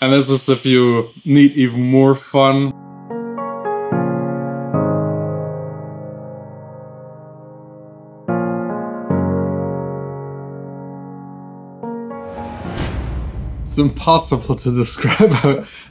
And this is if you need even more fun. It's impossible to describe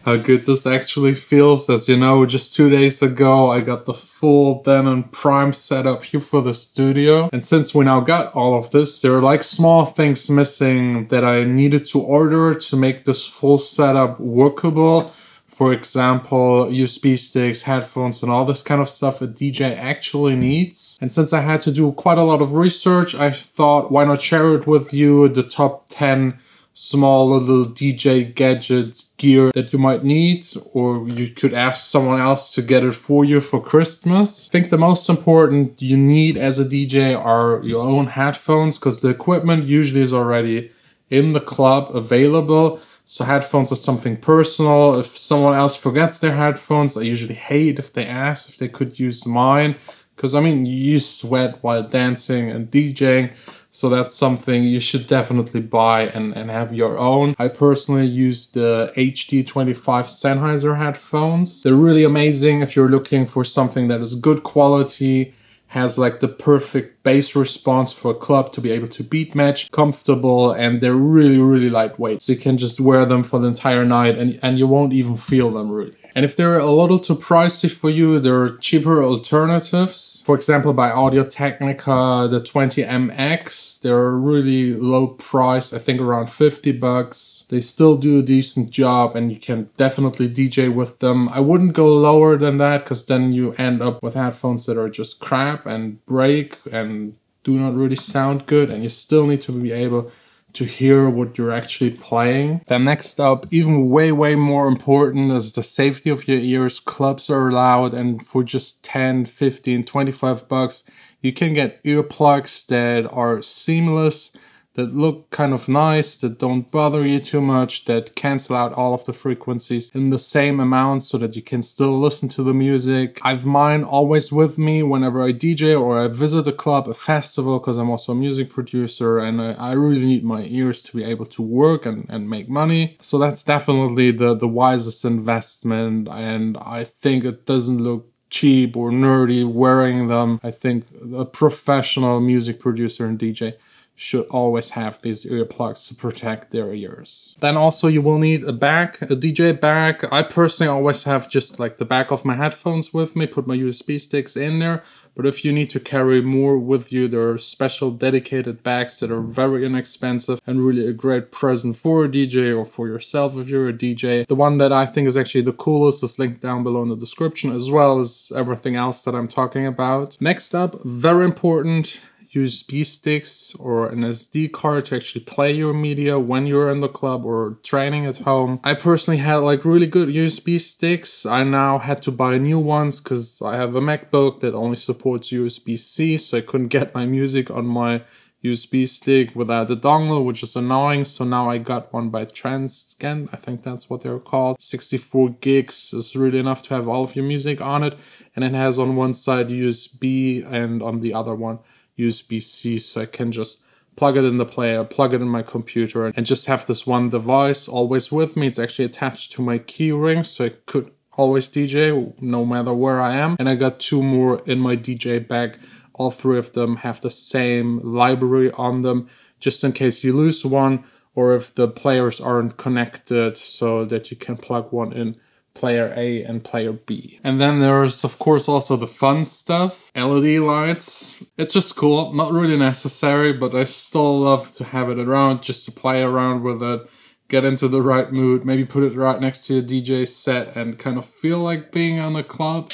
how good this actually feels. As you know, just 2 days ago, I got the full Denon Prime setup here for the studio. And since we now got all of this, there are like small things missing that I needed to order to make this full setup workable. For example, USB sticks, headphones, and all this kind of stuff a DJ actually needs. And since I had to do quite a lot of research, I thought, why not share it with you, the top 10 small little DJ gadgets, gear that you might need, or you could ask someone else to get it for you for Christmas. I think the most important you need as a DJ are your own headphones, because the equipment usually is already in the club available. So headphones are something personal. If someone else forgets their headphones, I usually hate if they ask if they could use mine, because I mean, you sweat while dancing and DJing. So that's something you should definitely buy and have your own. I personally use the HD25 Sennheiser headphones. They're really amazing if you're looking for something that is good quality, has like the perfect bass response for a club to be able to beat match, comfortable, and they're really lightweight. So you can just wear them for the entire night and you won't even feel them really. And if they're a little too pricey for you, there are cheaper alternatives. For example, by Audio-Technica, the 20MX, they're really low price, I think around 50 bucks. They still do a decent job and you can definitely DJ with them. I wouldn't go lower than that, because then you end up with headphones that are just crap and break and do not really sound good, and you still need to be able to hear what you're actually playing. Then next up, even way more important, is the safety of your ears. Clubs are loud, and for just 10, 15, 25 bucks, you can get earplugs that are seamless, that look kind of nice, that don't bother you too much, that cancel out all of the frequencies in the same amount so that you can still listen to the music. I've mine always with me whenever I DJ or I visit a club, a festival, because I'm also a music producer and I really need my ears to be able to work and make money. So that's definitely the wisest investment, and I think it doesn't look cheap or nerdy wearing them. I think a professional music producer and DJ should always have these earplugs to protect their ears. Then also you will need a bag, a DJ bag. I personally always have just like the back of my headphones with me, put my USB sticks in there. But if you need to carry more with you, there are special dedicated bags that are very inexpensive and really a great present for a DJ or for yourself if you're a DJ. The one that I think is actually the coolest is linked down below in the description, as well as everything else that I'm talking about. Next up, very important, USB sticks or an SD card to actually play your media when you're in the club or training at home. I personally had like really good USB sticks. I now had to buy new ones because I have a MacBook that only supports USB-C, so I couldn't get my music on my USB stick without the dongle, which is annoying. So now I got one by Transcend, I think that's what they're called. 64 gigs is really enough to have all of your music on it, and it has on one side USB and on the other one USB-C, so I can just plug it in the player, plug it in my computer, and just have this one device always with me. It's actually attached to my keyring, so I could always DJ no matter where I am. And I got two more in my DJ bag. All three of them have the same library on them, just in case you lose one or if the players aren't connected, so that you can plug one in player A and player B. And then there's of course also the fun stuff. LED lights. It's just cool, not really necessary, but I still love to have it around just to play around with it, get into the right mood, maybe put it right next to your DJ set and kind of feel like being on a club.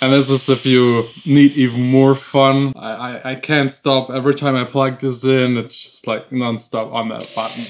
And this is if you need even more fun. I can't stop. Every time I plug this in, it's just like non-stop on that button.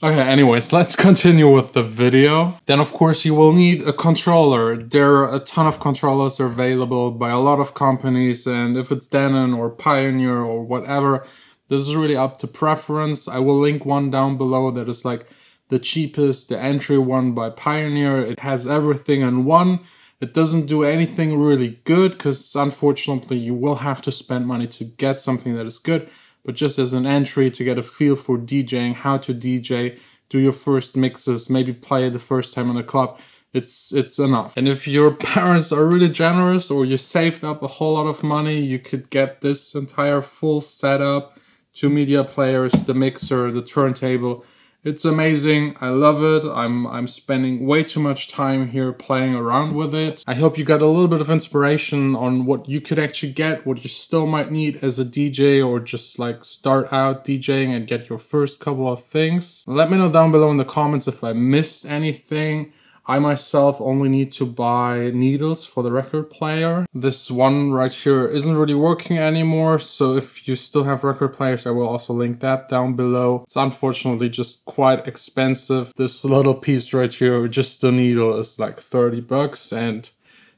Okay, anyways, let's continue with the video. Then of course you will need a controller. There are a ton of controllers available by a lot of companies, and if it's Denon or Pioneer or whatever, this is really up to preference. I will link one down below that is like the cheapest, the entry one by Pioneer. It has everything in one. It doesn't do anything really good because unfortunately you will have to spend money to get something that is good. but just as an entry to get a feel for DJing, how to DJ, do your first mixes, maybe play it the first time in a club. It's enough. And if your parents are really generous or you saved up a whole lot of money, you could get this entire full setup, 2 media players, the mixer, the turntable. It's amazing. I love it. I'm spending way too much time here playing around with it. I hope you got a little bit of inspiration on what you could actually get, what you still might need as a DJ, or just like start out DJing and get your first couple of things. Let me know down below in the comments if I missed anything. I myself only need to buy needles for the record player. This one right here isn't really working anymore, so if you still have record players, I will also link that down below. It's unfortunately just quite expensive. This little piece right here, just the needle, is like 30 bucks, and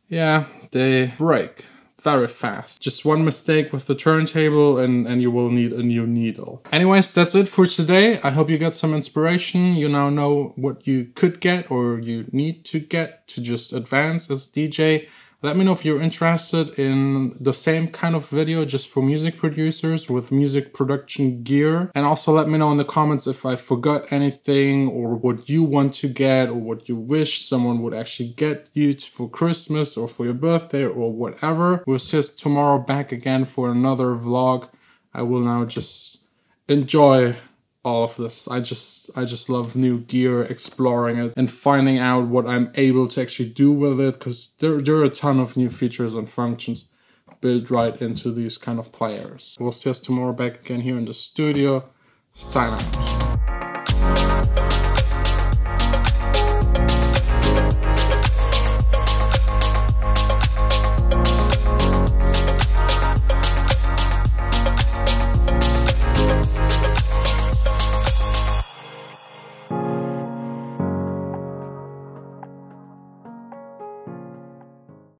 yeah, they break very fast. Just one mistake with the turntable and you will need a new needle. Anyways, that's it for today. I hope you got some inspiration. You now know what you could get or you need to get to just advance as a DJ. Let me know if you're interested in the same kind of video just for music producers with music production gear. And also let me know in the comments if I forgot anything or what you want to get or what you wish someone would actually get you for Christmas or for your birthday or whatever. We'll see us tomorrow back again for another vlog. I will now just enjoy all of this. I just love new gear, exploring it and finding out what I'm able to actually do with it, because there are a ton of new features and functions built right into these kind of players. We'll see us tomorrow back again here in the studio. Sign out.